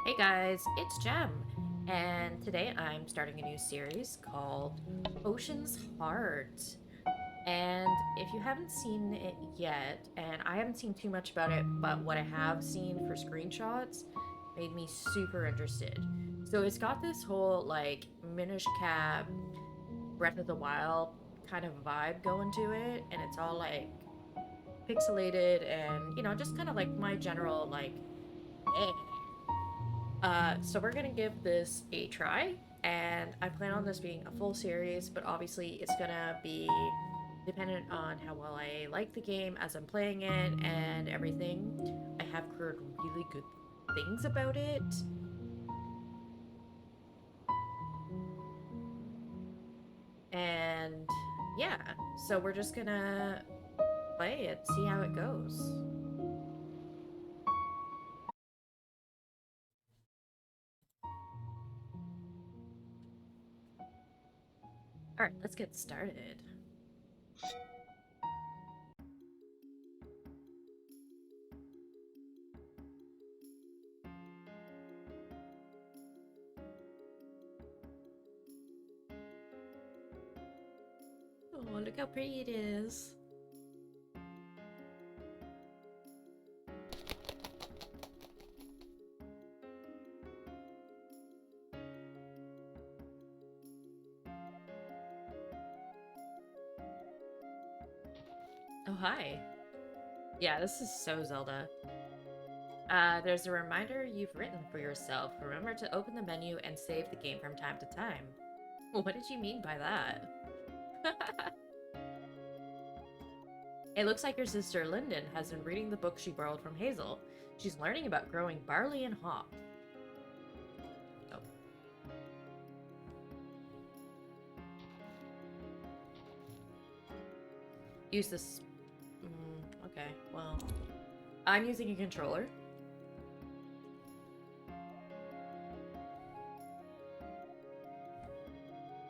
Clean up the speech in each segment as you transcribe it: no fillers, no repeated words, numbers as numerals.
Hey guys, it's Jem, and today I'm starting a new series called Ocean's Heart. And if you haven't seen it yet, and I haven't seen too much about it, but what I have seen for screenshots made me super interested. So it's got this whole like Minish Cap, Breath of the Wild kind of vibe going to it, and it's all like pixelated and just kind of like my general like eh. So we're gonna give this a try, and I plan on this being a full series, but obviously it's gonna be dependent on how well I like the game as I'm playing it and everything. I have heard really good things about it, and yeah, so we're just gonna play it, see how it goes. Alright, let's get started. Oh, look how pretty it is. Oh, hi. Yeah, this is so Zelda. There's a reminder you've written for yourself. Remember to open the menu and save the game from time to time. What did you mean by that? It looks like your sister Lyndon has been reading the book she borrowed from Hazel. She's learning about growing barley and hop. Oh. Use this. Okay, well. I'm using a controller.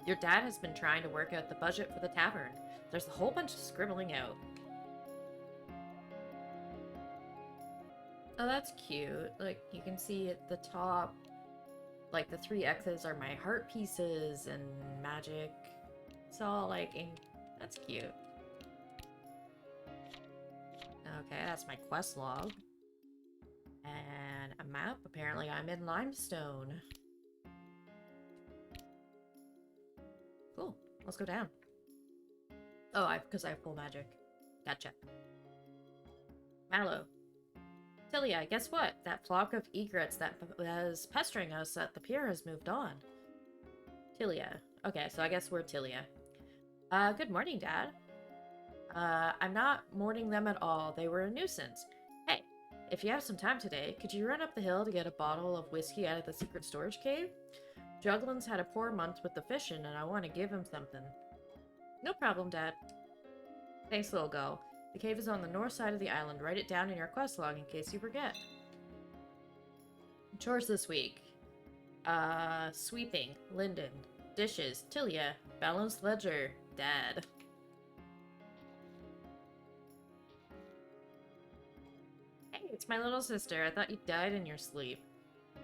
Your dad has been trying to work out the budget for the tavern. There's a whole bunch of scribbling out. Oh, that's cute. Like, you can see at the top, like, the three X's are my heart pieces and magic. It's all, like, in... That's cute. Okay, that's my quest log. And a map. Apparently I'm in limestone. Cool. Let's go down. Oh, because I have full magic. Gotcha. Mallow. Tilia, guess what? That flock of egrets that was pestering us at the pier has moved on. Tilia. Okay, so I guess we're Tilia. Good morning, Dad. I'm not mourning them at all. They were a nuisance. Hey, if you have some time today, could you run up the hill to get a bottle of whiskey out of the secret storage cave? Juglin's had a poor month with the fishing, and I want to give him something. No problem, Dad. Thanks, little girl. The cave is on the north side of the island. Write it down in your quest log in case you forget. Chores this week. Sweeping. Lyndon. Dishes. Tilia. Balanced ledger. Dad. Hey, it's my little sister. I thought you died in your sleep.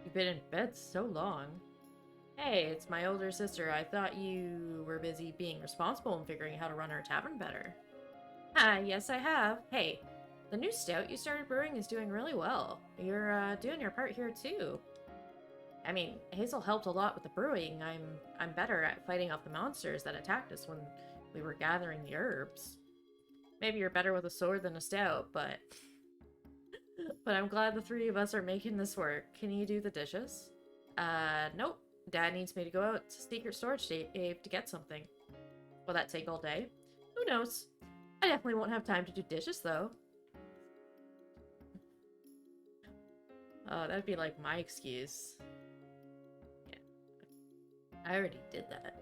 You've been in bed so long. Hey, it's my older sister. I thought you were busy being responsible and figuring how to run our tavern better. Ah, yes I have. Hey, the new stout you started brewing is doing really well. You're, doing your part here too. I mean, Hazel helped a lot with the brewing. I'm better at fighting off the monsters that attacked us when we were gathering the herbs. Maybe you're better with a sword than a stout, but... but I'm glad the three of us are making this work. Can you do the dishes? Nope. Dad needs me to go out to secret storage cave to get something. Will that take all day? Who knows? I definitely won't have time to do dishes, though. Oh, that'd be like my excuse. Yeah. I already did that.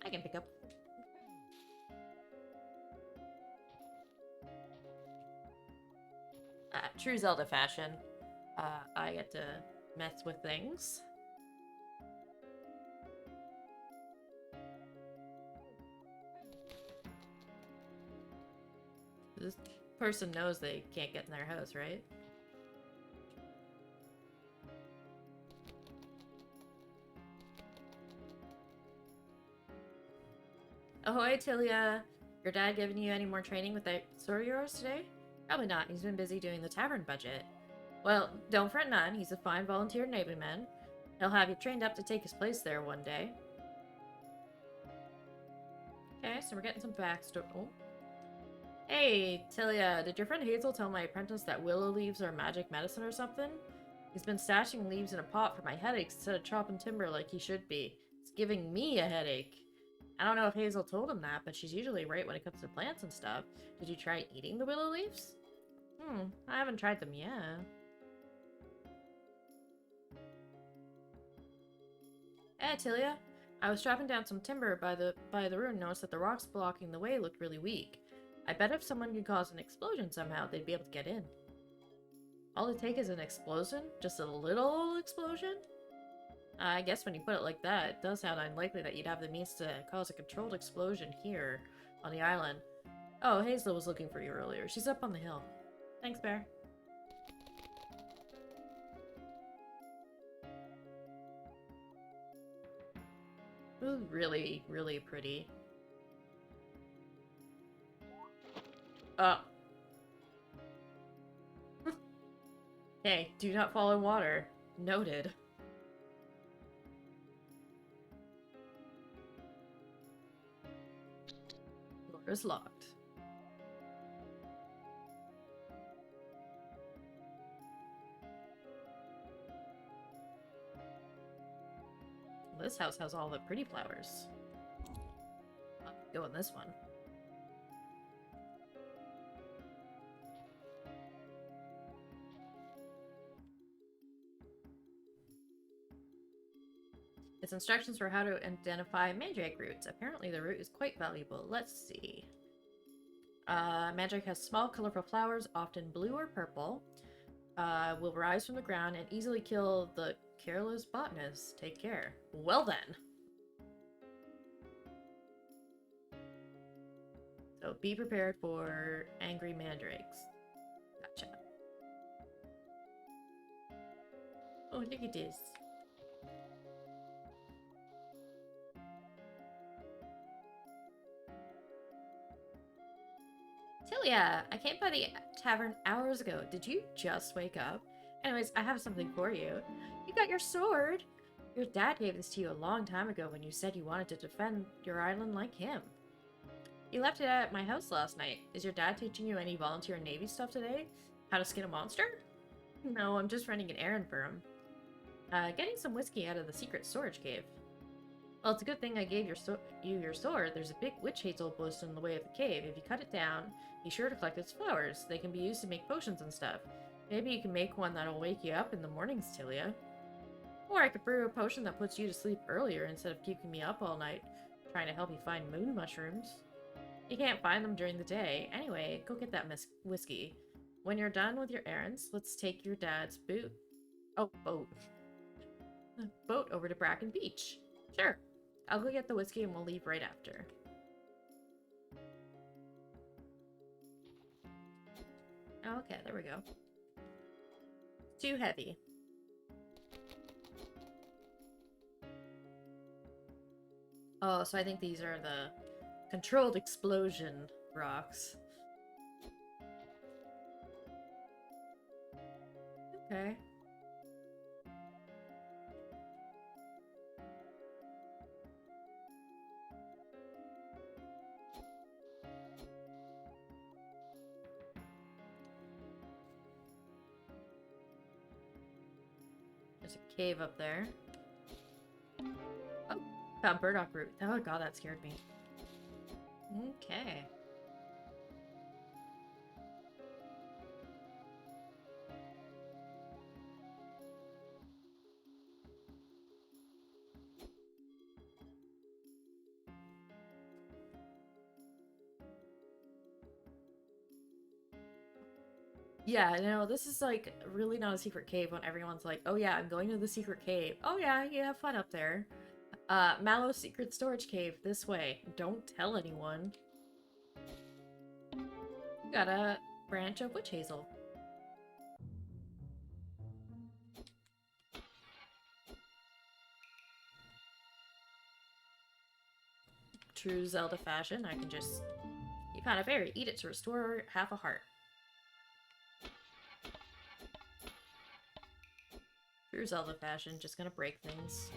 I can pick up. True Zelda fashion. I get to mess with things. This person knows they can't get in their house, right? Ahoy, Tilia. Your dad giving you any more training with that sword of yours today? Probably not. He's been busy doing the tavern budget. Well, don't fret none. He's a fine volunteer navyman. He'll have you trained up to take his place there one day. Okay, so we're getting some backstory. Oh. Hey, Tilia, did your friend Hazel tell my apprentice that willow leaves are magic medicine or something? He's been stashing leaves in a pot for my headaches instead of chopping timber like he should be. It's giving me a headache. I don't know if Hazel told him that, but she's usually right when it comes to plants and stuff. Did you try eating the willow leaves? I haven't tried them yet. Hey, Tilia. I was chopping down some timber by the ruin and noticed that the rocks blocking the way looked really weak. I bet if someone could cause an explosion somehow, they'd be able to get in. All it takes is an explosion? Just a little explosion? I guess when you put it like that, it does sound unlikely that you'd have the means to cause a controlled explosion here on the island. Oh, Hazel was looking for you earlier. She's up on the hill. Thanks, Bear. Ooh, really, really pretty. Hey, do not fall in water. Noted. Door is locked. This house has all the pretty flowers. I'll go in this one. It's instructions for how to identify mandrake roots. Apparently the root is quite valuable. Let's see. Mandrake has small, colorful flowers, often blue or purple. Will rise from the ground and easily kill the careless botanist. Take care. Well then. So be prepared for angry mandrakes. Gotcha. Oh, look at this. Tilia, I came by the tavern hours ago. Did you just wake up? Anyways, I have something for you. You got your sword! Your dad gave this to you a long time ago when you said you wanted to defend your island like him. You left it at my house last night. Is your dad teaching you any volunteer Navy stuff today? How to skin a monster? No, I'm just running an errand for him. Getting some whiskey out of the secret storage cave. Well, it's a good thing I gave you your sword. There's a big witch hazel bush in the way of the cave. If you cut it down, be sure to collect its flowers. They can be used to make potions and stuff. Maybe you can make one that'll wake you up in the mornings, Tilia. Or I could brew a potion that puts you to sleep earlier instead of keeping me up all night, trying to help you find moon mushrooms. You can't find them during the day. Anyway, go get that whiskey. When you're done with your errands, let's take your dad's boat over to Bracken Beach. Sure. I'll go get the whiskey and we'll leave right after. Okay, there we go. Too heavy. Oh, so I think these are the controlled explosion rocks. Okay. There's a cave up there. Oh, found burdock root. Oh god, that scared me. Okay. Yeah, no, this is like really not a secret cave when everyone's like, oh yeah, I'm going to the secret cave. Oh yeah, you have fun up there. Mallow's secret storage cave, this way. Don't tell anyone. Got a branch of witch hazel. true Zelda fashion, I can just... You found a berry. Eat it to restore half a heart. True Zelda fashion, just gonna break things.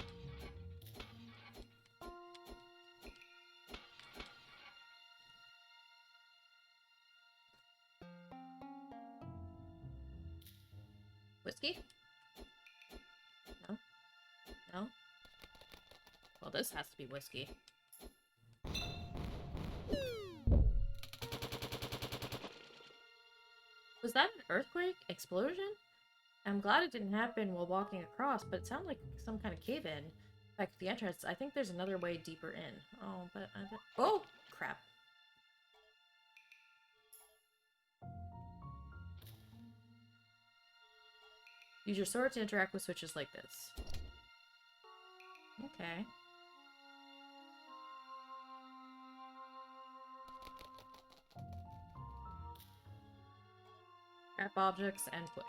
Whiskey? No? No? Well, this has to be whiskey. Was that an earthquake? Explosion? I'm glad it didn't happen while walking across, but it sounded like some kind of cave-in. Back to the entrance, I think there's another way deeper in. Oh, but I don't... Oh! Crap. Use your sword to interact with switches like this. Okay. Grab objects and push.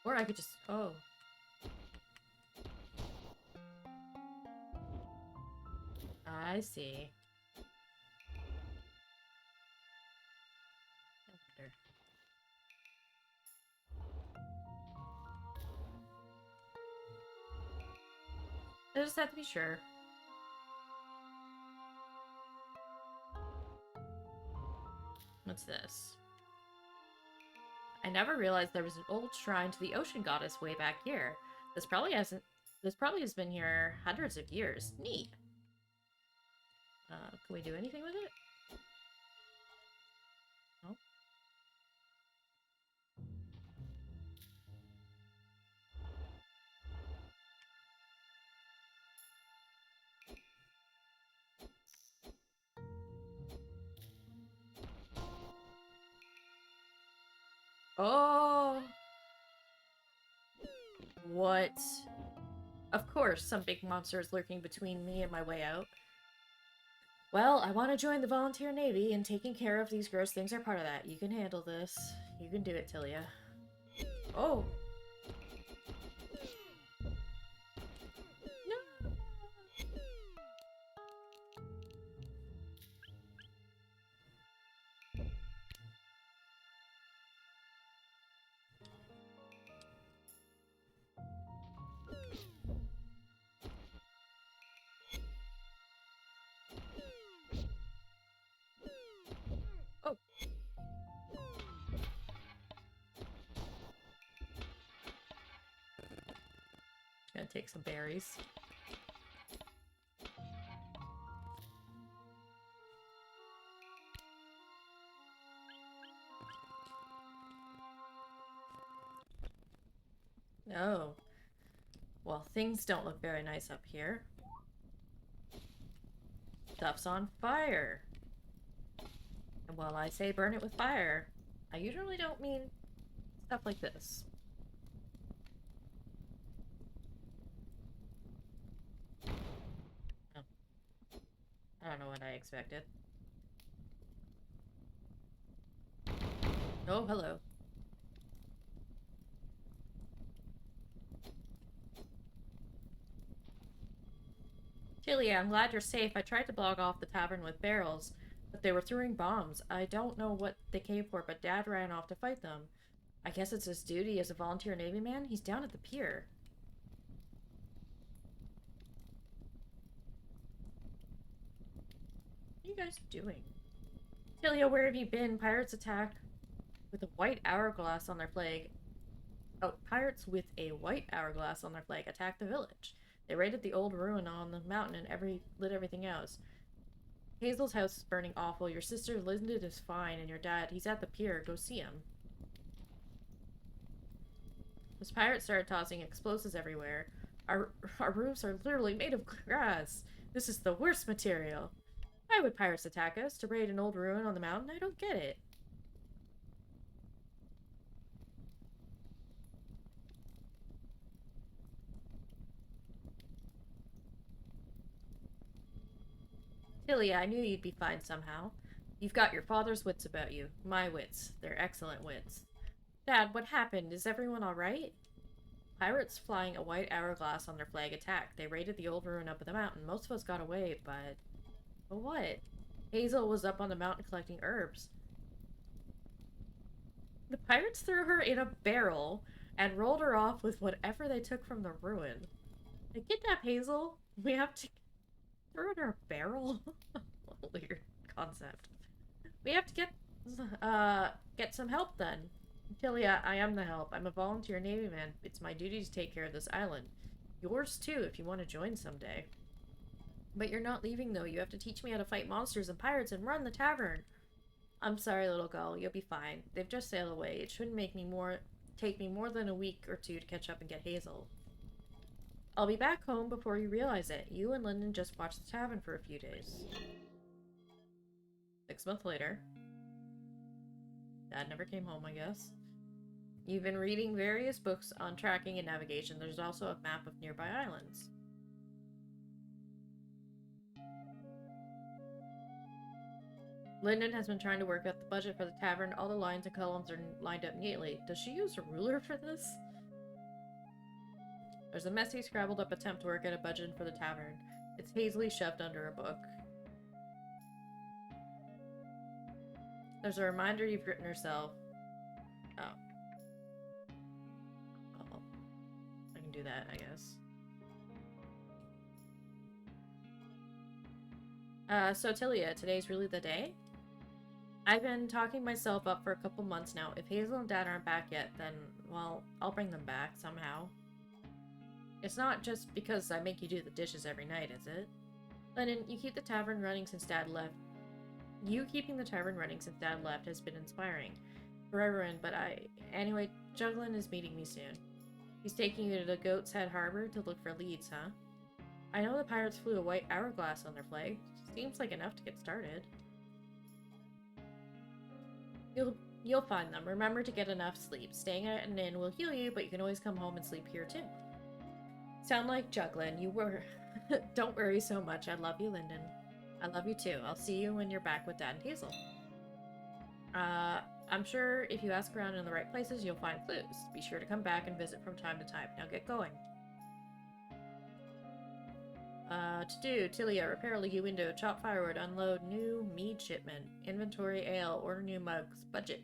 Or I could just... Oh. I see. I wonder. I just have to be sure. What's this? I never realized there was an old shrine to the ocean goddess way back here. This probably has been here hundreds of years. Neat. Can we do anything with it? No. Oh! What? Of course, some big monster is lurking between me and my way out. Well, I want to join the volunteer navy, and taking care of these gross things are part of that. You can handle this. You can do it, Tilia. Oh! No! Oh! Gonna take some berries. Oh. Well, things don't look very nice up here. Stuff's on fire. And while I say burn it with fire, I usually don't mean stuff like this. Oh. I don't know what I expected. Oh, hello. Tilia, I'm glad you're safe. I tried to block off the tavern with barrels, but they were throwing bombs. I don't know what they came for, but Dad ran off to fight them. I guess it's his duty as a volunteer Navy man. He's down at the pier. What are you guys doing? Tilia, where have you been? Pirates attack with a white hourglass on their flag. Oh, pirates with a white hourglass on their flag attacked the village. They raided the old ruin on the mountain and lit everything else. Hazel's house is burning awful. Your sister Linda is fine, and your dad, he's at the pier. Go see him. Those pirates started tossing explosives everywhere. Our roofs are literally made of grass. This is the worst material. Why would pirates attack us? To raid an old ruin on the mountain? I don't get it. Tilia, I knew you'd be fine somehow. You've got your father's wits about you. My wits. They're excellent wits. Dad, what happened? Is everyone alright? Pirates flying a white hourglass on their flag attacked. They raided the old ruin up the mountain. Most of us got away, but... But what? Hazel was up on the mountain collecting herbs. The pirates threw her in a barrel and rolled her off with whatever they took from the ruin. They kidnapped Hazel. We have to throw her in a barrel? Weird concept. We have to get some help then. Tilia, I am the help. I'm a volunteer Navy man. It's my duty to take care of this island. Yours too, if you want to join someday. But you're not leaving, though. You have to teach me how to fight monsters and pirates and run the tavern. I'm sorry, little girl. You'll be fine. They've just sailed away. It shouldn't take me more than a week or two to catch up and get Hazel. I'll be back home before you realize it. You and Lyndon just watched the tavern for a few days. 6 months later. Dad never came home, I guess. You've been reading various books on tracking and navigation. There's also a map of nearby islands. Lyndon has been trying to work out the budget for the tavern. All the lines and columns are lined up neatly. Does she use a ruler for this? There's a messy, scrabbled up attempt to work out a budget for the tavern. It's hazily shoved under a book. There's a reminder you've written yourself. Oh. Oh. I can do that, I guess. So Tilia, today's really the day? I've been talking myself up for a couple months now. If Hazel and Dad aren't back yet, then, well, I'll bring them back somehow. It's not just because I make you do the dishes every night, is it? Lennon, you keep the tavern running since Dad left. You keeping the tavern running since Dad left has been inspiring. For everyone, but Anyway, Juglin is meeting me soon. He's taking you to the Goat's Head Harbor to look for leads, huh? I know the pirates flew a white hourglass on their flag. Seems like enough to get started. You'll find them. Remember to get enough sleep. Staying at an inn will heal you, but you can always come home and sleep here too. Sound like Juglin. You were... Don't worry so much. I love you, Lyndon. I love you too. I'll see you when you're back with Dad and Hazel. I'm sure if you ask around in the right places, you'll find clues. Be sure to come back and visit from time to time. Now get going. To do, Tilia, repair a leaky window, chop firewood, unload new mead shipment, inventory ale, order new mugs, budget.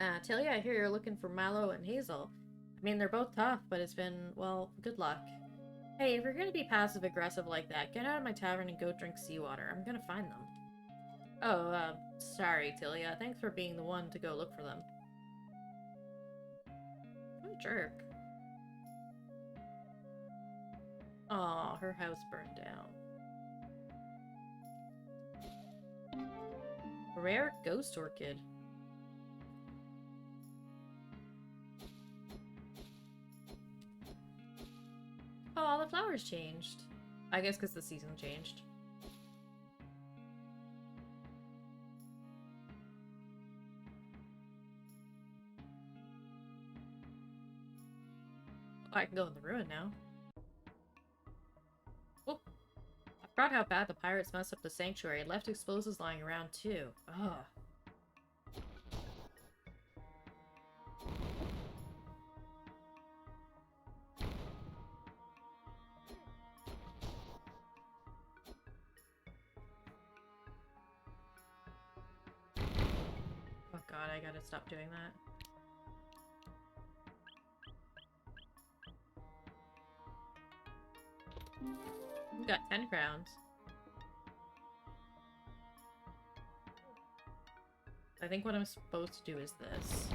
Tilia, I hear you're looking for Mallow and Hazel. I mean, they're both tough, but it's been, well, good luck. Hey, if you're gonna be passive-aggressive like that, get out of my tavern and go drink seawater. I'm gonna find them. Oh, sorry, Tilia. Thanks for being the one to go look for them. What a jerk. Aw, her house burned down. Rare ghost orchid. Oh, all the flowers changed. I guess because the season changed. Oh, I can go in the ruin now. Oh, I forgot how bad the pirates messed up the sanctuary and left explosives lying around too. Ugh. Oh god, I gotta stop doing that. We've got 10 crowns. I think what I'm supposed to do is this.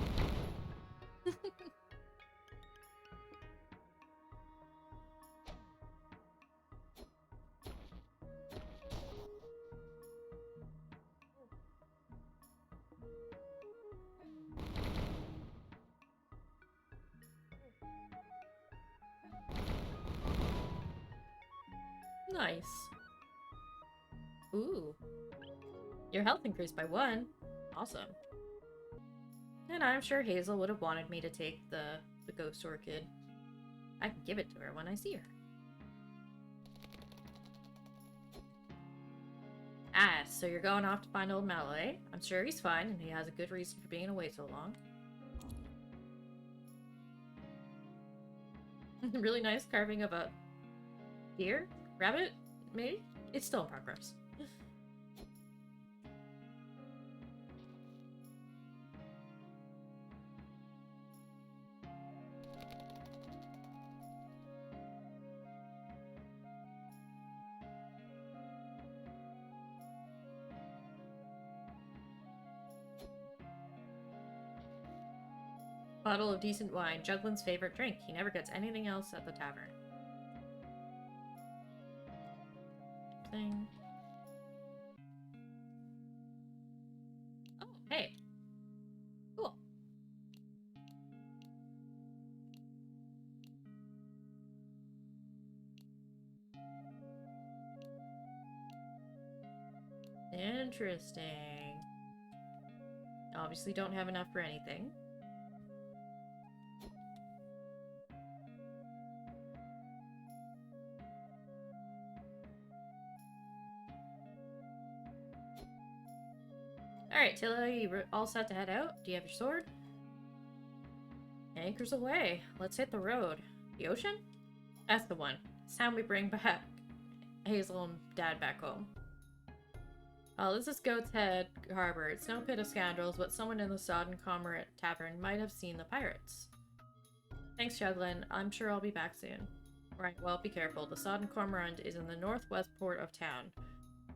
Nice. Ooh. Your health increased by 1. Awesome. And I'm sure Hazel would have wanted me to take the ghost orchid. I can give it to her when I see her. Ah, so you're going off to find old Malloy. I'm sure he's fine, and he has a good reason for being away so long. Really nice carving of a deer? Rabbit? Maybe? It's still in progress. Bottle of decent wine, Juglin's favorite drink. He never gets anything else at the tavern. Thing. Oh, hey. Cool. Interesting. Obviously don't have enough for anything. Alright, Tilia, you all set to head out? Do you have your sword? Anchors away. Let's hit the road. The ocean? That's the one. It's time we bring back Hazel and Dad back home. Oh, this is Goat's Head Harbor. It's no pit of scoundrels, but someone in the Sodden Cormorant Tavern might have seen the pirates. Thanks, Juglin. I'm sure I'll be back soon. Right, well, be careful. The Sodden Cormorant is in the northwest port of town.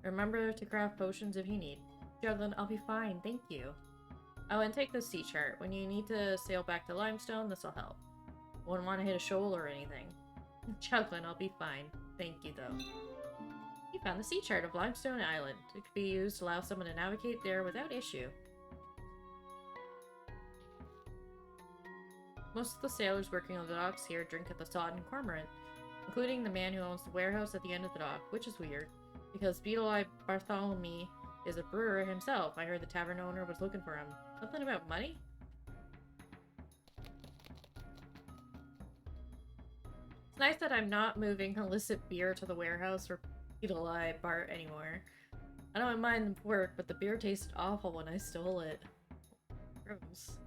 Remember to craft potions if you need. Juglin, I'll be fine, thank you. Oh, and take this sea chart. When you need to sail back to Limestone, this'll help. Wouldn't want to hit a shoal or anything. Juglin, I'll be fine. Thank you, though. You found the sea chart of Limestone Island. It could be used to allow someone to navigate there without issue. Most of the sailors working on the docks here drink at the Sodden Cormorant, including the man who owns the warehouse at the end of the dock, which is weird, because Beetle-Eye Bartholomew is a brewer himself. I heard the tavern owner was looking for him. Something about money? It's nice that I'm not moving illicit beer to the warehouse for Beetle-Eye Bart anymore. I don't mind the work, but the beer tasted awful when I stole it. Gross.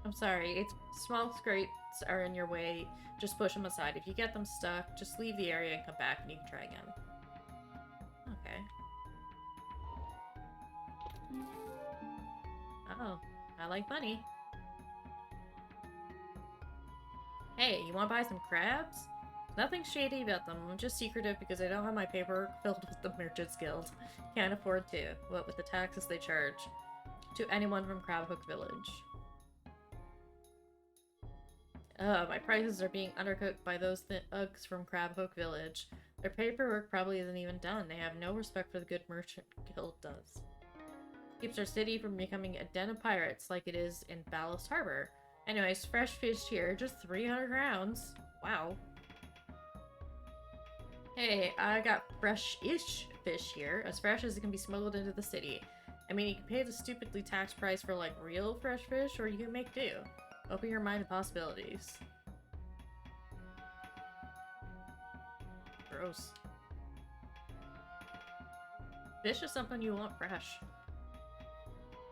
I'm sorry, it's small scrapes are in your way. Just push them aside. If you get them stuck, just leave the area and come back and you can try again. Okay. Oh, I like money. Hey, you want to buy some crabs? Nothing shady about them. I'm just secretive because I don't have my paperwork filled with the Merchants Guild. Can't afford to. What with the taxes they charge to anyone from Crabhook Village. My prices are being undercooked by those thugs from Crabhook Village. Their paperwork probably isn't even done. They have no respect for the good Merchant Guild does. Keeps our city from becoming a den of pirates like it is in Ballast Harbor. Anyways, fresh fish here, just 300 rounds. Wow. Hey, I got fresh-ish fish here, as fresh as it can be smuggled into the city. I mean, you can pay the stupidly taxed price for, like, real fresh fish, or you can make do. Open your mind to possibilities. Gross. Fish is something you want fresh.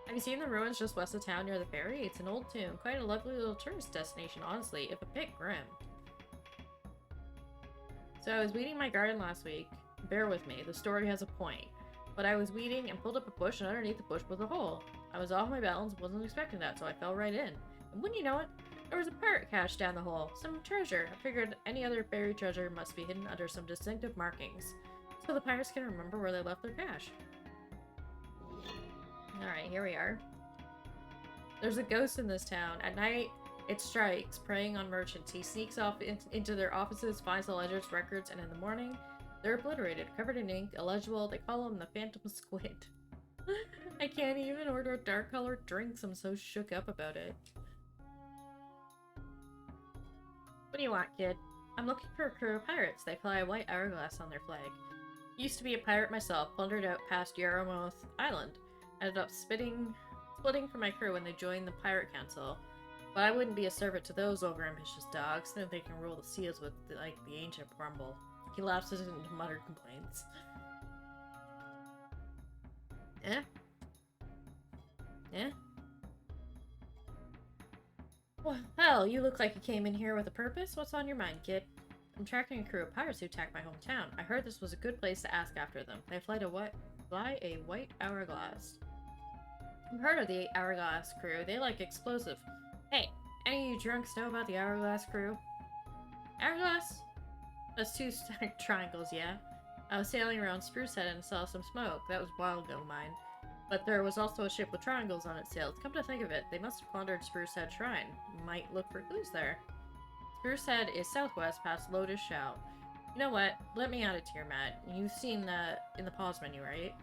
Have you seen the ruins just west of town near the ferry? It's an old tomb. Quite a lovely little tourist destination, honestly, if a bit grim. So I was weeding my garden last week. Bear with me, the story has a point. But I was weeding and pulled up a bush, and underneath the bush was a hole. I was off my balance, wasn't expecting that, so I fell right in. And wouldn't you know it, there was a pirate cached down the hole. Some treasure. I figured any other buried treasure must be hidden under some distinctive markings, so the pirates can remember where they left their cash. Alright, here we are. There's a ghost in this town. At night, it strikes, preying on merchants. He sneaks off into their offices, finds the ledgers, records, and in the morning, they're obliterated, covered in ink, illegible. They call him the Phantom Squid. I can't even order dark-colored drinks. I'm so shook up about it. What do you want, kid? I'm looking for a crew of pirates. They fly a white hourglass on their flag. Used to be a pirate myself, plundered out past Yarmouth Island. Ended up splitting from my crew when they joined the pirate council. But I wouldn't be a servant to those overambitious dogs. Then they can rule the seas with, like, the ancient Brumble. He lapses into muttered complaints. Eh? Eh? Well, hell, you look like you came in here with a purpose. What's on your mind, kid? I'm tracking a crew of pirates who attacked my hometown. I heard this was a good place to ask after them. They fly a white hourglass. I've heard of the hourglass crew. They like explosive. Hey, any of you drunks know about the hourglass crew? Hourglass? That's two stacked triangles, yeah? I was sailing around Sprucehead and saw some smoke. That was a while ago, mine. But there was also a ship with triangles on its sails. Come to think of it, they must have plundered Sprucehead Shrine. Might look for clues there. Sprucehead is southwest past Lotus Shout. You know what? Let me add it to your mat. You've seen that in the pause menu, right?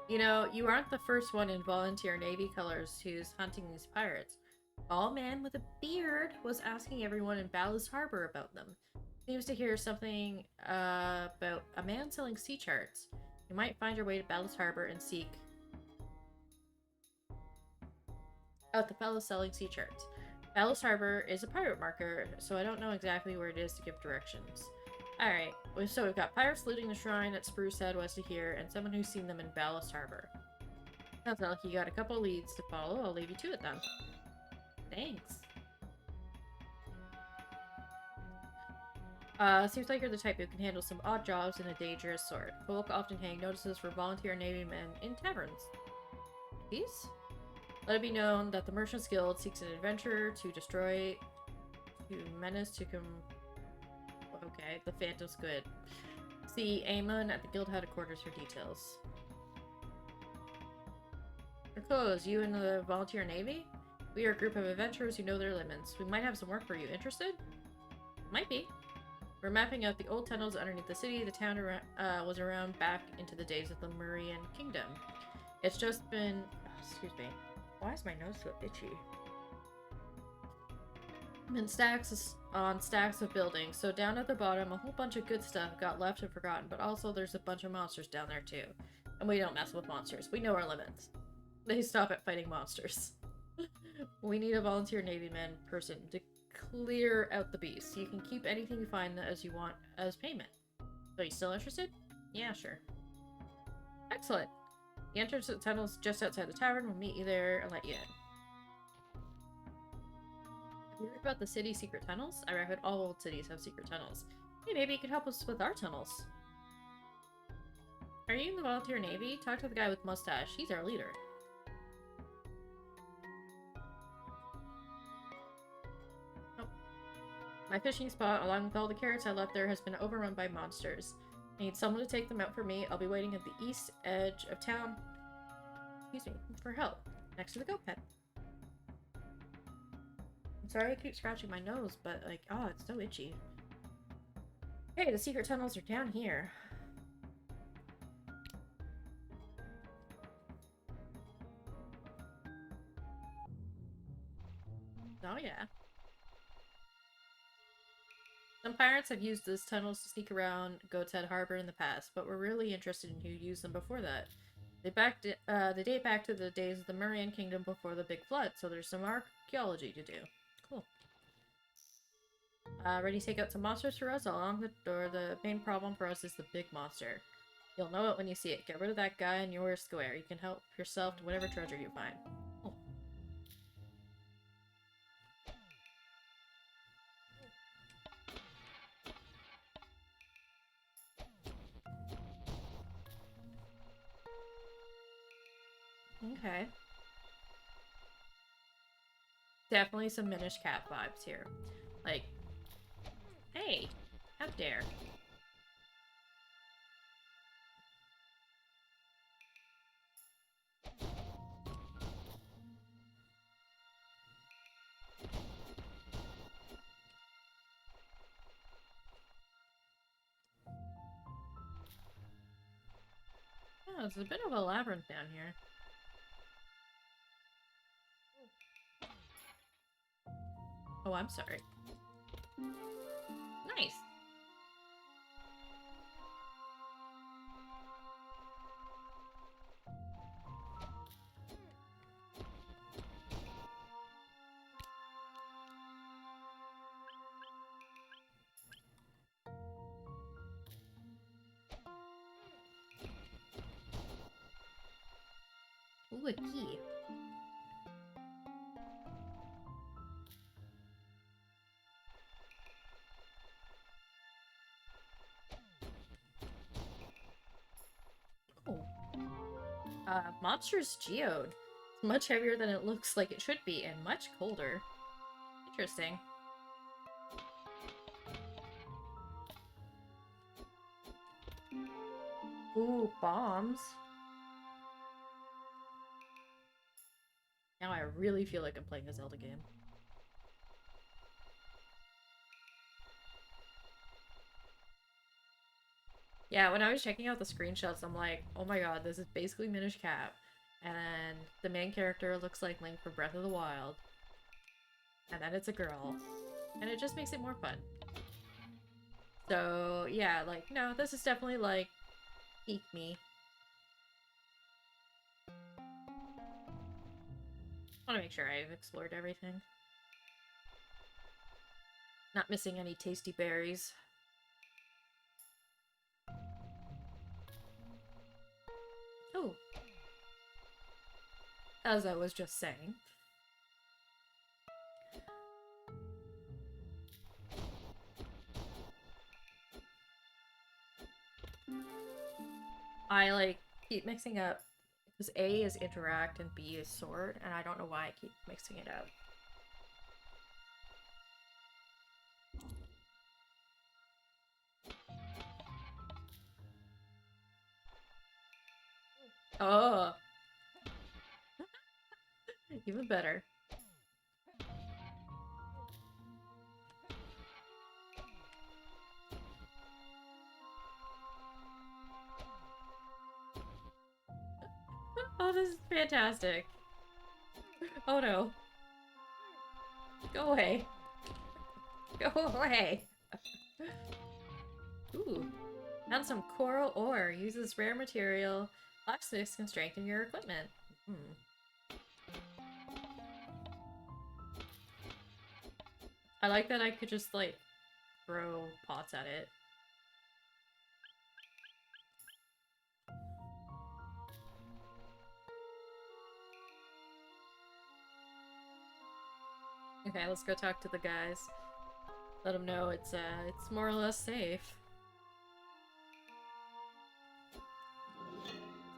You know, you aren't the first one in volunteer Navy colors who's hunting these pirates. Tall man with a beard was asking everyone in Ballast Harbor about them. Seems to hear something about a man selling sea charts. You might find your way to Ballast Harbor and seek out the fellow selling sea charts. Ballast Harbor is a pirate marker, so I don't know exactly where it is to give directions. Alright, so we've got pirates looting the shrine at Sprucehead west of here, and someone who's seen them in Ballast Harbor. Sounds like you got a couple leads to follow. I'll leave you to it then. Thanks. Seems like you're the type who can handle some odd jobs in a dangerous sort. Folk often hang notices for volunteer Navy men in taverns. Peace? Let it be known that the Merchants Guild seeks an adventurer to destroy, to menace, to Okay, the Phantom's good. See Amon at the Guild headquarters for details. Close, you in the Volunteer Navy? We are a group of adventurers who know their limits. We might have some work for you. Interested? Might be. We're mapping out the old tunnels underneath the city. The town was around back into the days of the Murian Kingdom. It's just been... excuse me. Why is my nose so itchy? Been stacks on stacks of buildings, so down at the bottom a whole bunch of good stuff got left and forgotten, but also there's a bunch of monsters down there too. And we don't mess with monsters. We know our limits. They stop at fighting monsters. We need a volunteer Navy man person to clear out the beast. You can keep anything you find as you want as payment. So you still interested? Yeah, sure. Excellent. The entrance to the tunnel's just outside the tavern. We'll meet you there and let you in. Have you heard about the city's secret tunnels? I reckon all old cities have secret tunnels. Hey, maybe you could help us with our tunnels. Are you in the volunteer Navy? Talk to the guy with mustache. He's our leader. Oh. My fishing spot, along with all the carrots I left there, has been overrun by monsters. I need someone to take them out for me. I'll be waiting at the east edge of town, excuse me, for help. Next to the goat pen. I'm sorry I keep scratching my nose, but like, oh, it's so itchy. Hey, the secret tunnels are down here. Oh yeah. Some pirates have used these tunnels to sneak around Goat's Head Harbor in the past, but we're really interested in who used them before that. They date back to the days of the Murian Kingdom before the Big Flood, so there's some archaeology to do. Cool. Ready to take out some monsters for us? Along the door, the main problem for us is the big monster. You'll know it when you see it. Get rid of that guy and you're square. You can help yourself to whatever treasure you find. Cool. Okay. Definitely some Minish cat vibes here. Like, hey, how dare. Oh, it's a bit of a labyrinth down here. Oh, I'm sorry. Nice. Ooh, a key. Oh. Monstrous geode. It's much heavier than it looks like it should be, and much colder. Interesting. Ooh, bombs. Now I really feel like I'm playing a Zelda game. Yeah, when I was checking out the screenshots, I'm like, oh my god, this is basically Minish Cap. And the main character looks like Link from Breath of the Wild. And then it's a girl. And it just makes it more fun. So, yeah, like, no, this is definitely, like, peak me. I want to make sure I've explored everything. Not missing any tasty berries. Oh. As I was just saying. I, like, keep mixing up, because A is interact and B is sword, and I don't know why I keep mixing it up. Oh! Even better. Oh, this is fantastic. Oh no. Go away. Go away. Ooh. Found some coral ore. Uses rare material. Blacksmiths can strengthen your equipment. Hmm. I like that I could just, like, throw pots at it. Okay, let's go talk to the guys. Let them know it's more or less safe.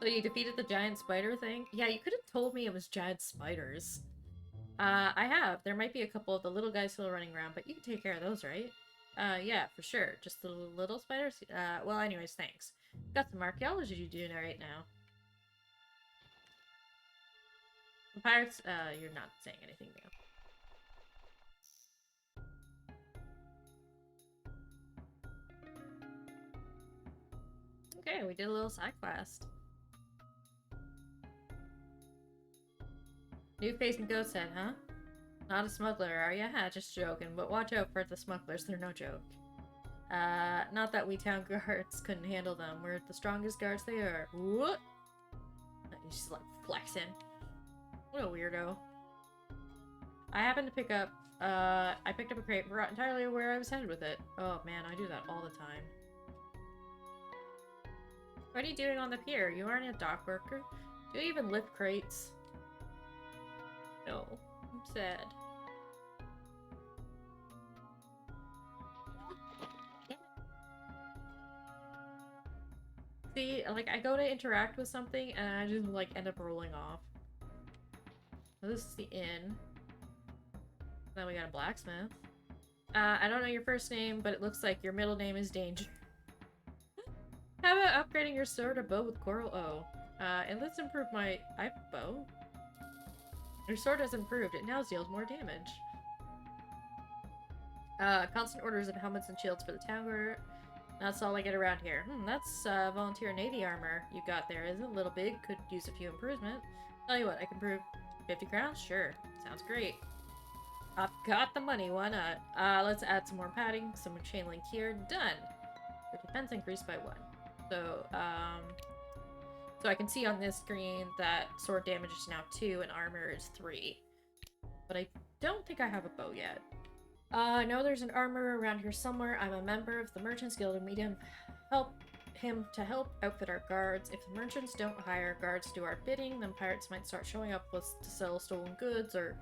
So you defeated the giant spider thing? Yeah, you could have told me it was giant spiders. I have. There might be a couple of the little guys still running around, but you can take care of those, right? Yeah, for sure. Just the little spiders? Well, anyways, thanks. Got some archaeology to do right now. Pirates, you're not saying anything new. Okay, we did a little side quest. New face and ghost head, huh? Not a smuggler, are ya? Ha, just joking, but watch out for the smugglers, they're no joke. Not that we town guards couldn't handle them. We're the strongest guards they are. What? He's just like flexing. What a weirdo. I happened to pick up, I picked up a crate and forgot entirely where I was headed with it. Oh man, I do that all the time. What are you doing on the pier? You aren't a dock worker? Do you even lift crates? No. I'm sad. See, like, I go to interact with something and I just, like, end up rolling off. So this is the inn. Then we got a blacksmith. I don't know your first name, but it looks like your middle name is Danger. How about upgrading your sword or bow with Coral O? And let's improve my... I have a bow? Your sword has improved. It now deals more damage. Constant orders of helmets and shields for the town guard. That's all I get around here. That's volunteer navy armor you got there. Is it a little big? Could use a few improvement. Tell you what, I can prove 50 crowns? Sure. Sounds great. I've got the money, why not? Let's add some more padding, some chain link here. Done! Your defense increased by 1. So, so I can see on this screen that sword damage is now 2 and armor is 3. But I don't think I have a bow yet. I know there's an armorer around here somewhere. I'm a member of the Merchants Guild and we need help him to help outfit our guards. If the merchants don't hire guards to do our bidding, then pirates might start showing up to sell stolen goods or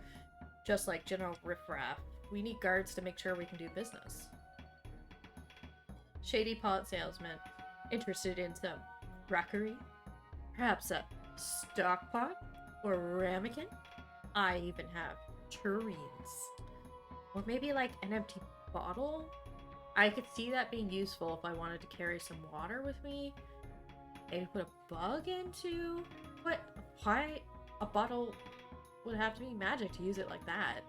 just like general riffraff. We need guards to make sure we can do business. Shady pot salesman. Interested in some rockery? Perhaps a stock pot? Or ramekin? I even have tureens. Or maybe like an empty bottle? I could see that being useful if I wanted to carry some water with me. Maybe put a bug into... What? Why a bottle would have to be magic to use it like that?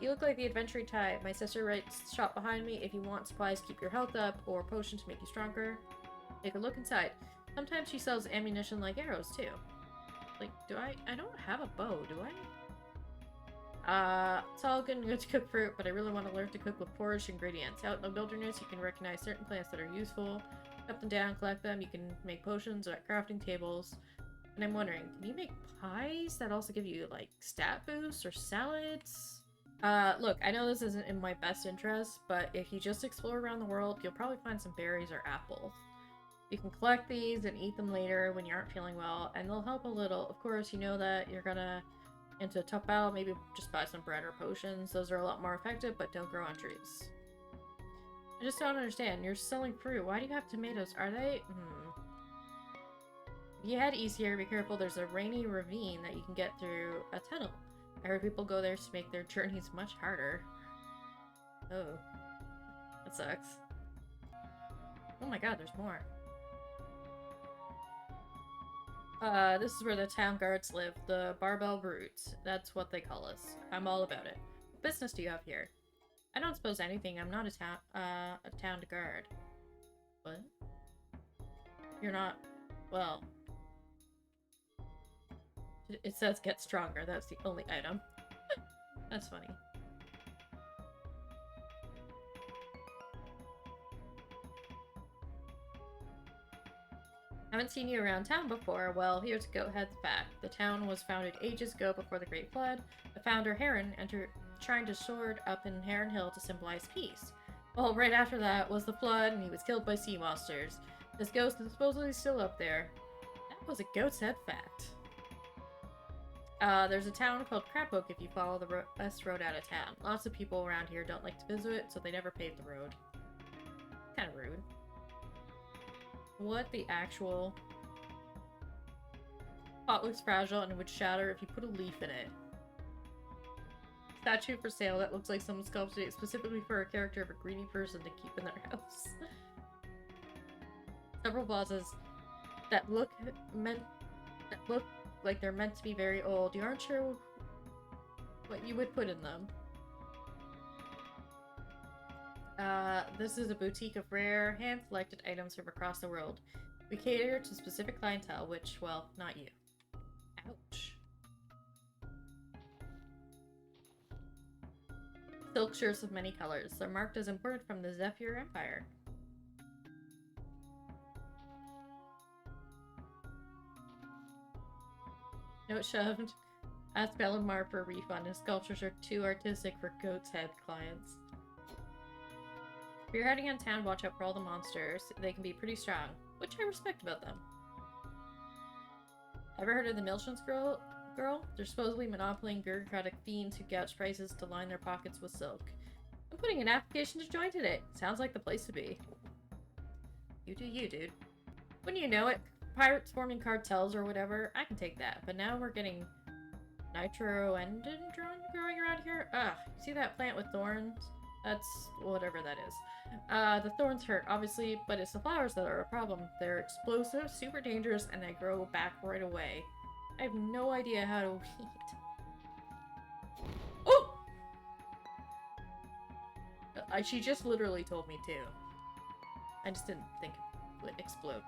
You look like the adventuring type. My sister writes shop behind me. If you want supplies, keep your health up, or potions to make you stronger. Take a look inside. Sometimes she sells ammunition like arrows, too. Like, I don't have a bow, do I? It's all good and good to cook fruit, but I really want to learn to cook with foraged ingredients. Out in the wilderness, you can recognize certain plants that are useful. Cut them down, collect them, you can make potions at crafting tables. And I'm wondering, can you make pies that also give you, like, stat boosts or salads? Look, I know this isn't in my best interest, but if you just explore around the world, you'll probably find some berries or apples. You can collect these and eat them later when you aren't feeling well, and they'll help a little. Of course, you know that you're gonna into a tough battle, maybe just buy some bread or potions. Those are a lot more effective, but don't grow on trees. I just don't understand. You're selling fruit. Why do you have tomatoes? Are they? If you head easier, be careful. There's a rainy ravine that you can get through a tunnel. I heard people go there to make their journeys much harder. Oh. That sucks. Oh my god, there's more. This is where the town guards live. The Barbell Brutes. That's what they call us. I'm all about it. What business do you have here? I don't suppose anything. I'm not a town guard. What? You're not... Well... It says get stronger. That's the only item. That's funny. Haven't seen you around town before. Well, here's Goathead's fact. The town was founded ages ago before the Great Flood. The founder, Heron, entered trying to sword up in Heron Hill to symbolize peace. Well, right after that was the flood, and he was killed by sea monsters. His ghost is supposedly still up there. That was a Goat's Head fact. There's a town called Crapbook if you follow the best road out of town. Lots of people around here don't like to visit it, so they never pave the road. Kind of rude. What the actual... Pot looks fragile and it would shatter if you put a leaf in it. Statue for sale that looks like someone sculpted it specifically for a character of a greedy person to keep in their house. Several vases that look like they're meant to be very old. You aren't sure what you would put in them. This is a boutique of rare, hand-selected items from across the world. We cater to specific clientele, which, well, not you. Ouch. Silk shirts of many colors. They're marked as imported from the Zephyr Empire. Note shoved. Ask Bellamar for a refund. His sculptures are too artistic for Goat's Head clients. If you're heading on town, watch out for all the monsters. They can be pretty strong, which I respect about them. Ever heard of the Milton's girl? They're supposedly monopolying bureaucratic fiends who gouge prices to line their pockets with silk. I'm putting an application to join today. Sounds like the place to be. You do you, dude. Wouldn't you know it? Pirates forming cartels or whatever. I can take that. But now we're getting nitroendron growing around here. Ugh. See that plant with thorns? That's whatever that is. The thorns hurt, obviously, but it's the flowers that are a problem. They're explosive, super dangerous, and they grow back right away. I have no idea how to weed. Oh! She just literally told me to. I just didn't think it would explode.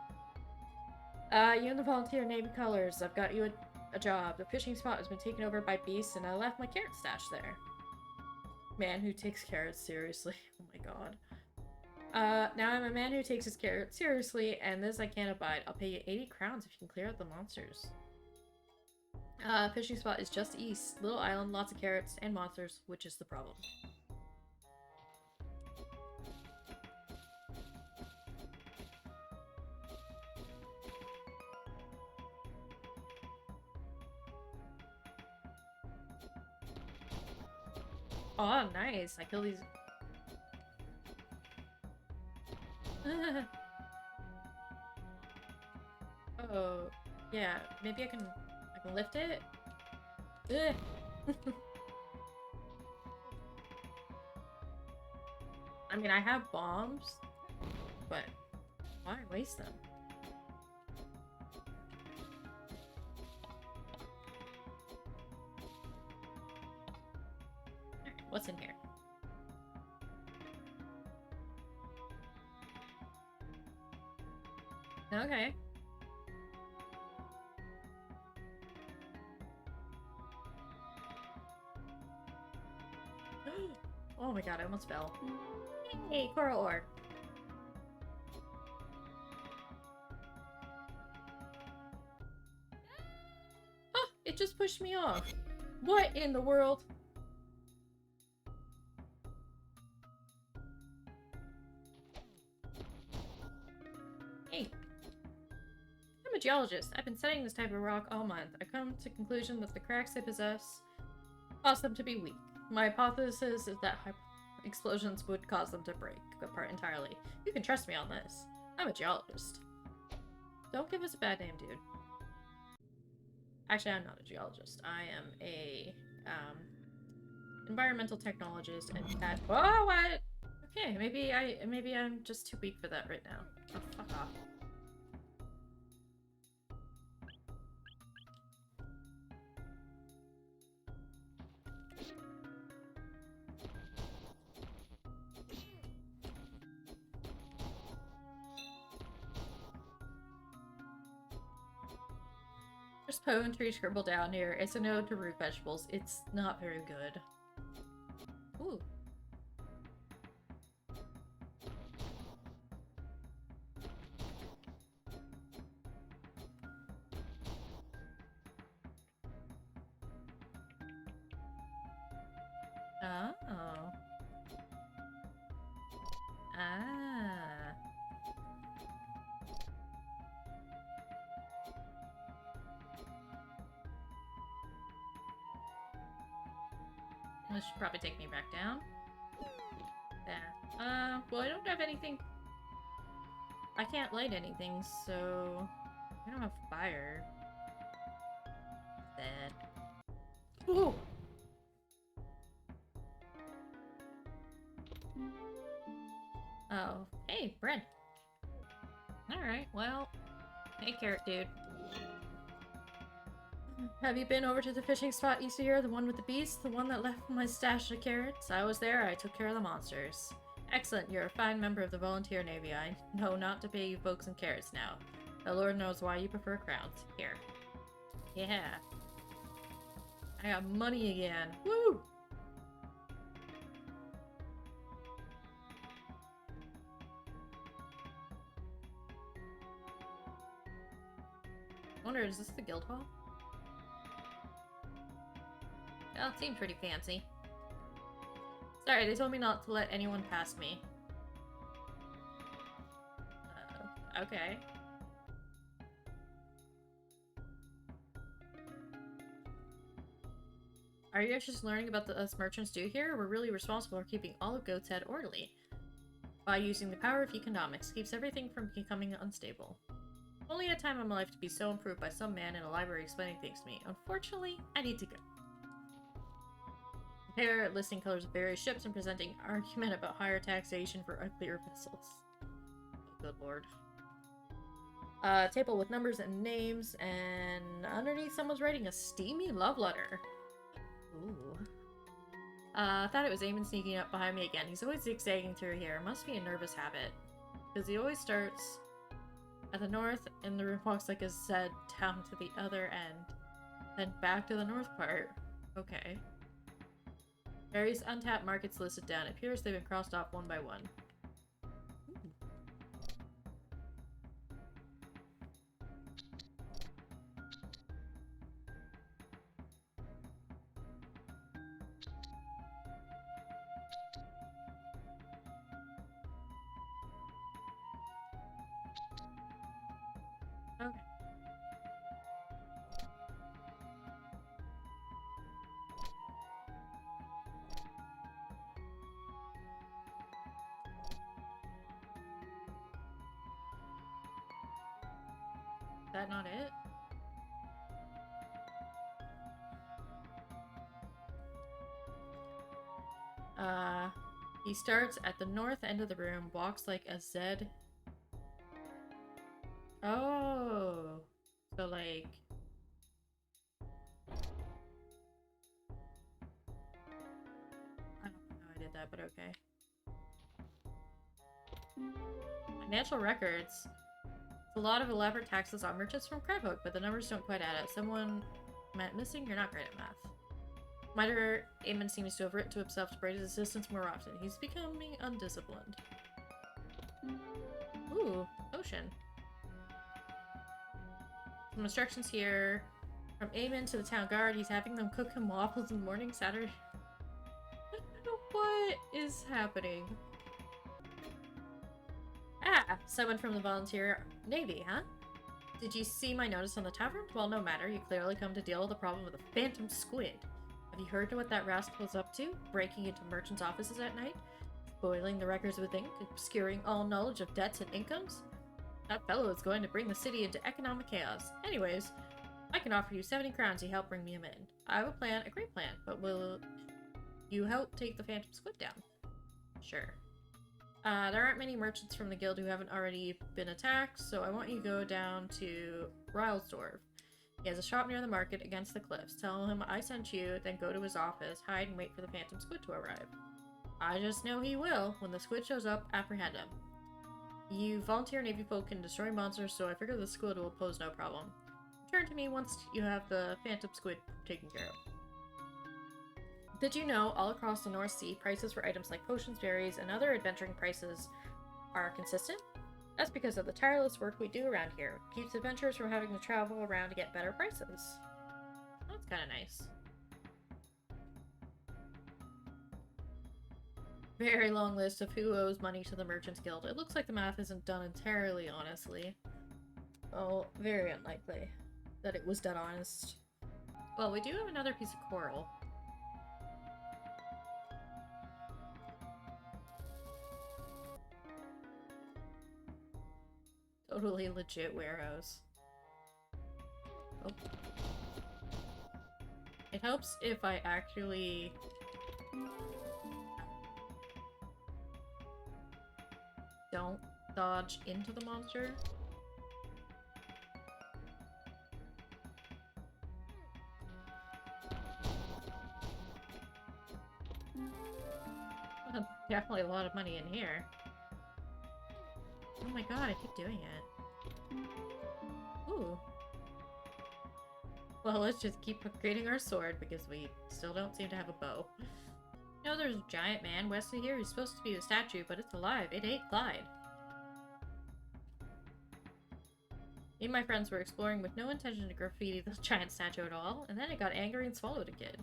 You in the volunteer Navy colors. I've got you a job. The fishing spot has been taken over by beasts, and I left my carrot stash there. Man who takes carrots seriously. Oh my god. Now I'm a man who takes his carrots seriously, and this I can't abide. I'll pay you 80 crowns if you can clear out the monsters. Fishing spot is just east. Little island, lots of carrots and monsters, which is the problem. Oh, nice. I kill these. Oh, yeah. Maybe I can lift it. Ugh. I mean, I have bombs, but why waste them? Alright, what's in here? Okay. Oh my god, I almost fell. Hey, coral ore. Oh, it just pushed me off. What in the world? Hey. I'm a geologist. I've been studying this type of rock all month. I come to the conclusion that the cracks they possess cause them to be weak. My hypothesis is that explosions would cause them to break apart entirely. You can trust me on this. I'm a geologist. Don't give us a bad name, dude. Actually, I'm not a geologist. I am a environmental technologist and cat. Oh, what? Okay, maybe I'm just too weak for that right now. Oh, fuck off. There's poetry scribbled down here. It's an ode to root vegetables. It's not very good. Ooh. Oh. Ah. This should probably take me back down. Yeah. Well, I don't have anything. I can't light anything, so I don't have fire. Sad. Ooh. Oh, hey, bread. Alright, well, hey, carrot dude. Have you been over to the fishing spot east of here? The one with the beast? The one that left my stash of carrots? I was there, I took care of the monsters. Excellent, you're a fine member of the volunteer navy. I know not to pay you folks in carrots now. The Lord knows why you prefer crowns. Here. Yeah. I got money again. Woo! I wonder, is this the guild hall? Well, it seemed pretty fancy. Sorry, they told me not to let anyone past me. Okay. Are you just learning about the us merchants do here? We're really responsible for keeping all of Goat's Head orderly. By using the power of economics, keeps everything from becoming unstable. Only a time in my life to be so improved by some man in a library explaining things to me. Unfortunately, I need to go. Compare listing colors of various ships and presenting argument about higher taxation for unclear vessels. Oh, good lord. Table with numbers and names, and underneath someone's writing a steamy love letter. Ooh. Thought it was Eamon sneaking up behind me again. He's always zigzagging through here. Must be a nervous habit. Because he always starts at the north, and the room walks like a Z down to the other end. Then back to the north part. Okay. Various untapped markets listed down. It appears they've been crossed off one by one. Okay. not it? He starts at the north end of the room, walks like a Z. Oh. So, like... I don't know how I did that, but okay. Financial records. It's a lot of elaborate taxes on merchants from Crabhook, but the numbers don't quite add up. Someone missing? You're not great at math. Miter Eamon seems to have written to himself to praise his assistance more often. He's becoming undisciplined. Ooh, potion. Some instructions here. From Eamon to the town guard, he's having them cook him waffles in the morning Saturday. What is happening? Ah, someone from the volunteer navy, huh? Did you see my notice on the tavern? Well, no matter. You clearly come to deal with the problem with a phantom squid. Have you heard what that rascal is up to? Breaking into merchants' offices at night? Spoiling the records with ink? Obscuring all knowledge of debts and incomes? That fellow is going to bring the city into economic chaos. Anyways, I can offer you 70 crowns you help bring him in. I have a plan, a great plan, but will you help take the phantom squid down? Sure. There aren't many merchants from the guild who haven't already been attacked, so I want you to go down to Rylsdorf. He has a shop near the market against the cliffs. Tell him I sent you, then go to his office, hide and wait for the phantom squid to arrive. I just know he will. When the squid shows up, apprehend him. You volunteer navy folk can destroy monsters, so I figure the squid will pose no problem. Return to me once you have the phantom squid taken care of. Did you know, all across the North Sea, prices for items like potions, berries, and other adventuring prices are consistent? That's because of the tireless work we do around here. It keeps adventurers from having to travel around to get better prices. That's kind of nice. Very long list of who owes money to the Merchants Guild. It looks like the math isn't done entirely honestly. Oh, very unlikely that it was done honest. Well, we do have another piece of coral. Totally legit warehouse. Oh. It helps if I actually... don't dodge into the monster. Definitely a lot of money in here. Oh my god, I keep doing it. Ooh. Well, let's just keep upgrading our sword because we still don't seem to have a bow. You know, there's a giant man west of here who's supposed to be a statue, but it's alive. It ate Clyde. Me and my friends were exploring with no intention to graffiti the giant statue at all, and then it got angry and swallowed a kid.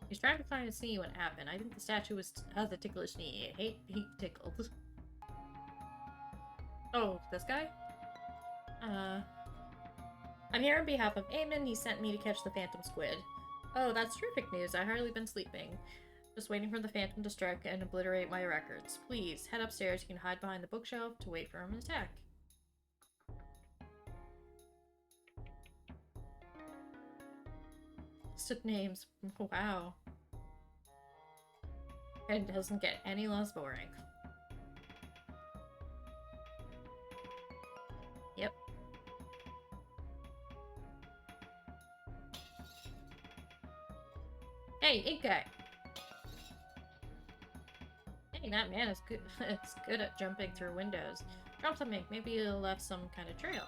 He's trying to climb his knee when it happened. I think the statue has a ticklish knee. It hate tickled. Oh, this guy? I'm here on behalf of Eamon. He sent me to catch the phantom squid. Oh, that's terrific news. I've hardly been sleeping. Just waiting for the phantom to strike and obliterate my records. Please, head upstairs. You can hide behind the bookshelf to wait for him to attack. Listed names. Wow. And it doesn't get any less boring. Yep. Hey, ink guy! Hey, that man is good. It's good at jumping through windows. Drop something. Maybe he left some kind of trail.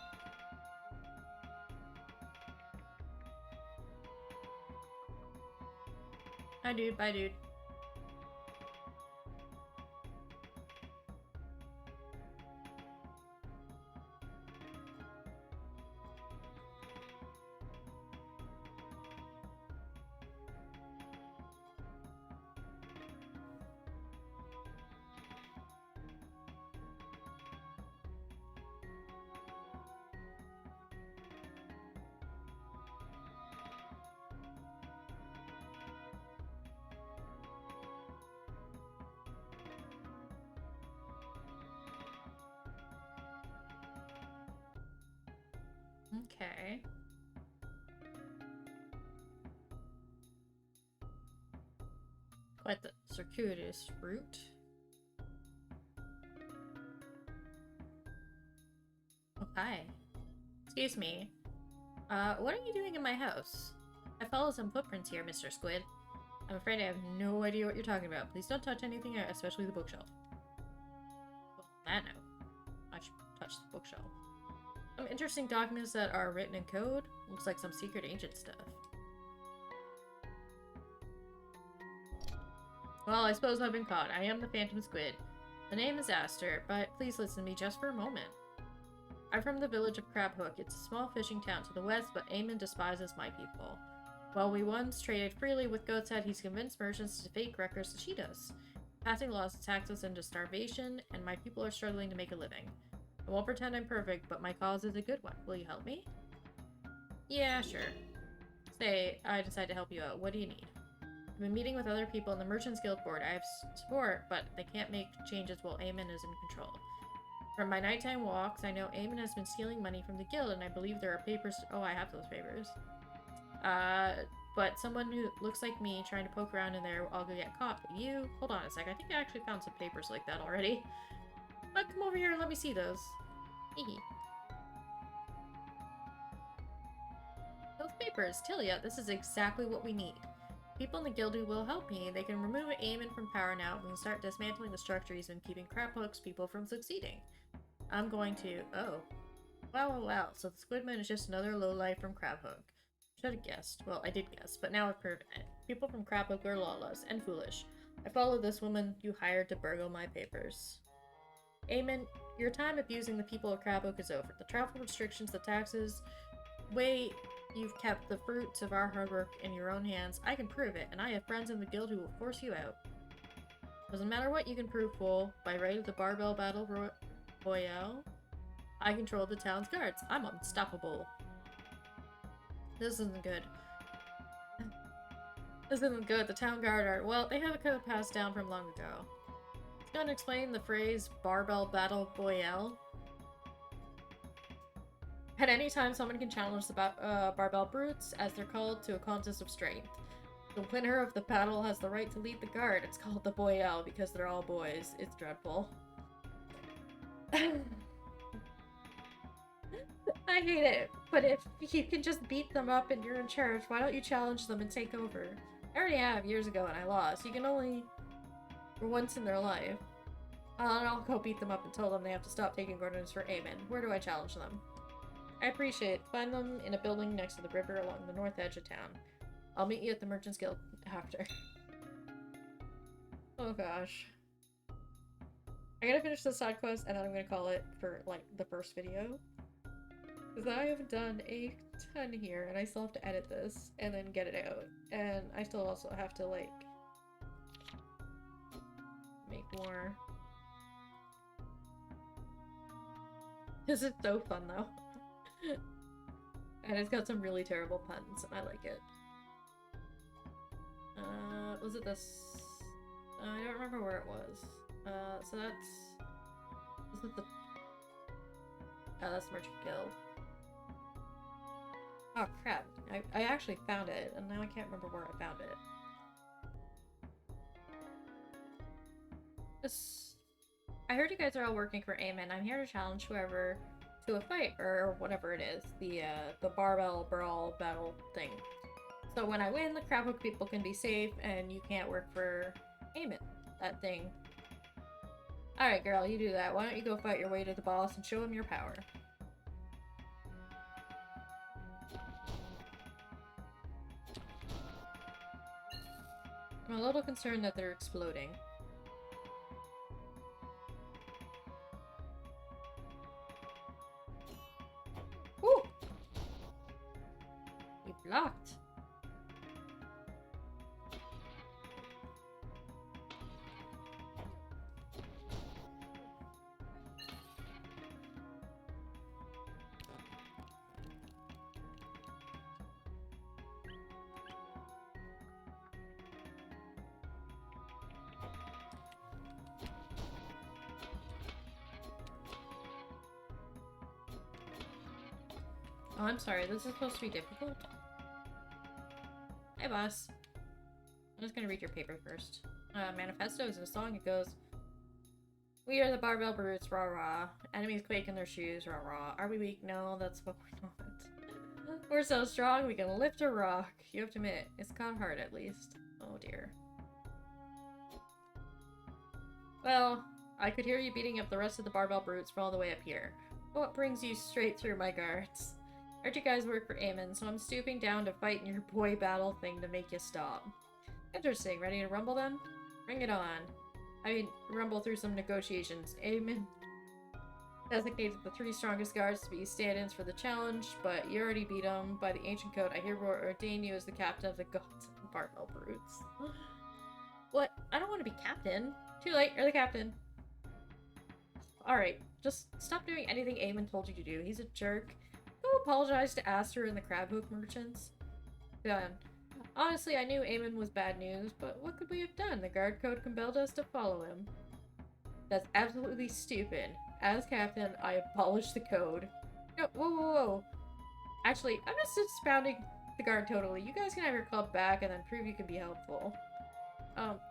Hi, dude. Bye, dude. Okay. Quite the circuitous route. Okay. Excuse me. What are you doing in my house? I follow some footprints here, Mr. Squid. I'm afraid I have no idea what you're talking about. Please don't touch anything, especially the bookshelf. Well, that no. I should touch the bookshelf. Some interesting documents that are written in code. Looks like some secret agent stuff. Well, I suppose I've been caught. I am the Phantom Squid. The name is Aster, but please listen to me just for a moment. I'm from the village of Crabhook. It's a small fishing town to the west, but Eamon despises my people. While we once traded freely with Goat's Head, he's convinced merchants to fake records to cheat us. Passing laws attacks us into starvation, and my people are struggling to make a living. I won't pretend I'm perfect, but my cause is a good one. Will you help me? Yeah, sure. Say, I decide to help you out. What do you need? I've been meeting with other people in the Merchants Guild Board. I have support, but they can't make changes while Eamon is in control. From my nighttime walks, I know Eamon has been stealing money from the guild, and I believe there are papers— oh, I have those papers. But someone who looks like me trying to poke around in there will all get caught. But you— hold on a sec, I think I actually found some papers like that already. But come over here and let me see those. Hehe. Those papers, Tilia, this is exactly what we need. People in the guild who will help me. They can remove Eamon from power now. We can start dismantling the structure he's been keeping Crabhook's people from succeeding. I'm going to— oh. Wow. So the Squidman is just another lowlife from Crabhook. Should have guessed. Well, I did guess, but now I've proven it. People from Crabhook are lawless and foolish. I follow this woman you hired to burgle my papers. Eamon, your time abusing the people of Crabhook is over. The travel restrictions, the taxes, way you've kept the fruits of our hard work in your own hands. I can prove it, and I have friends in the guild who will force you out. Doesn't matter what you can prove, fool. By right of the Barbell Battle Royale, I control the town's guards. I'm unstoppable. This isn't good. This isn't good. The town guard are— well, they have a code passed down from long ago. It's gonna explain the phrase Barbell Battle Royale. At any time, someone can challenge the Barbell Brutes, as they're called, to a contest of strength. The winner of the battle has the right to lead the guard. It's called the Boyale because they're all boys. It's dreadful. I hate it, but if you can just beat them up and you're in charge, why don't you challenge them and take over? I already have years ago and I lost. You can only— for once in their life. I'll go beat them up and tell them they have to stop taking orders for Eamon. Where do I challenge them? I appreciate it. Find them in a building next to the river along the north edge of town. I'll meet you at the Merchants Guild after. Oh gosh. I gotta finish this side quest and then I'm gonna call it for, like, the first video. Because I have done a ton here and I still have to edit this and then get it out. And I still also have to, like, make more. This is so fun though. And it's got some really terrible puns, and I like it. Was it this? I don't remember where it was. So that's— was it the— oh, that's Merchant Guild. Oh crap, I actually found it, and now I can't remember where I found it. I heard you guys are all working for Eamon. I'm here to challenge whoever to a fight, or whatever it is. The Barbell Brawl Battle thing. So when I win, the Crabhook people can be safe, and you can't work for Eamon. That thing. Alright, girl, you do that. Why don't you go fight your way to the boss and show him your power? I'm a little concerned that they're exploding. Woo! You blocked. Oh, I'm sorry. This is supposed to be difficult. Hey, boss. I'm just gonna read your paper first. Manifesto is a song. It goes, "We are the barbell brutes, rah rah. Enemies quake in their shoes, rah rah. Are we weak? No, that's what we're not. We're so strong, we can lift a rock. You have to admit, it's kind of hard at least. Oh dear. Well, I could hear you beating up the rest of the barbell brutes from all the way up here. What brings you straight through my guards? I heard you guys work for Aemon, so I'm stooping down to fight in your boy battle thing to make you stop. Interesting. Ready to rumble then? Bring it on. I mean, rumble through some negotiations. Aemon designated the 3 strongest guards to be stand-ins for the challenge, but you already beat them. By the ancient code, I hereby ordain you as the captain of the gods and barbell brutes. What? I don't want to be captain. Too late, you're the captain. Alright, just stop doing anything Aemon told you to do. He's a jerk. Go apologize to Aster and the crab hook merchants. Done. Honestly, I knew Aemon was bad news, but what could we have done? The guard code compelled us to follow him. That's absolutely stupid. As captain, I abolished the code. No, whoa, whoa, whoa. Actually, I'm just expounding the guard totally. You guys can have your club back and then prove you can be helpful.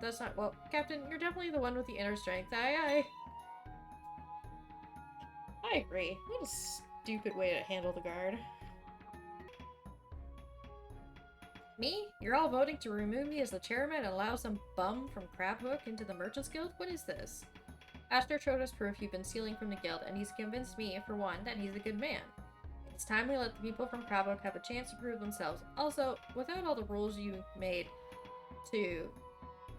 That's not- well, Captain, you're definitely the one with the inner strength. Aye, aye. I agree. What a stupid way to handle the guard. Me? You're all voting to remove me as the chairman and allow some bum from Crabhook into the Merchants Guild? What is this? Aster showed us proof you've been stealing from the guild, and he's convinced me, for one, that he's a good man. It's time we let the people from Crabhook have a chance to prove themselves. Also, without all the rules you made to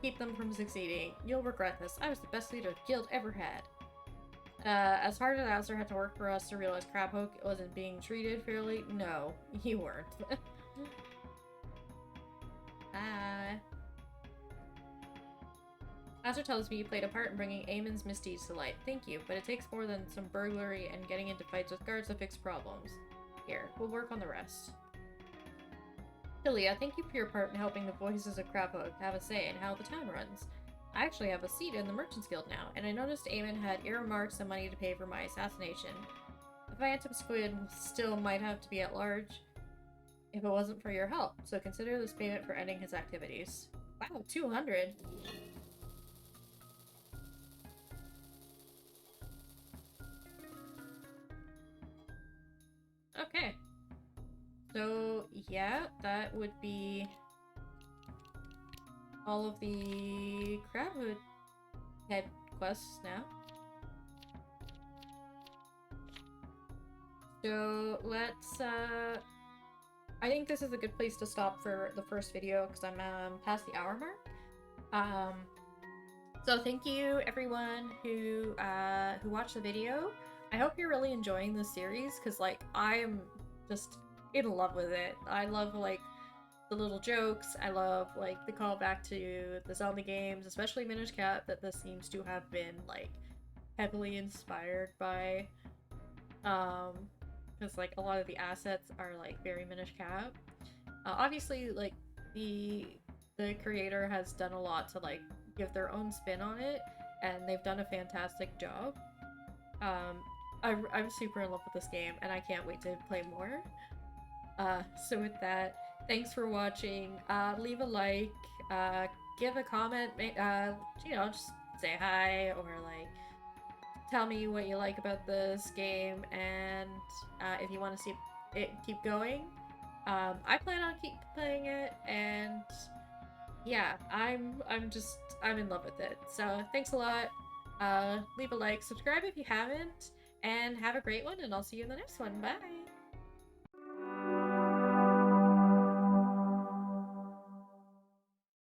keep them from succeeding, you'll regret this. I was the best leader the guild ever had. As hard as Aster had to work for us to realize Crabhook wasn't being treated fairly, no, you weren't. Aster tells me you played a part in bringing Aemon's misdeeds to light. Thank you, but it takes more than some burglary and getting into fights with guards to fix problems. Here, we'll work on the rest. Tilia, thank you for your part in helping the voices of Crabhook have a say in how the town runs. I actually have a seat in the Merchants Guild now, and I noticed Aemon had earmarked some money to pay for my assassination. The Phantom Squid still might have to be at large if it wasn't for your help, so consider this payment for ending his activities. Wow, 200! Okay. So, yeah, that would be all of the Crabhood head quests now. So, let's, I think this is a good place to stop for the first video, because I'm, past the hour mark. So thank you, everyone who watched the video. I hope you're really enjoying this series, because, like, I am just in love with it. I love, like, the little jokes. I love, like, the callback to the Zelda games, especially Minish Cap, that this seems to have been, like, heavily inspired by. Because, like, a lot of the assets are, like, very Minish Cap. Obviously, like, the creator has done a lot to, like, give their own spin on it, and they've done a fantastic job. I'm super in love with this game, and I can't wait to play more. So with that, thanks for watching. Leave a like, give a comment, you know, just say hi, or, like, tell me what you like about this game, and if you want to see it keep going. I plan on keep playing it, and yeah, I'm in love with it. So thanks a lot. Leave a like, subscribe if you haven't, and have a great one, and I'll see you in the next one. Bye!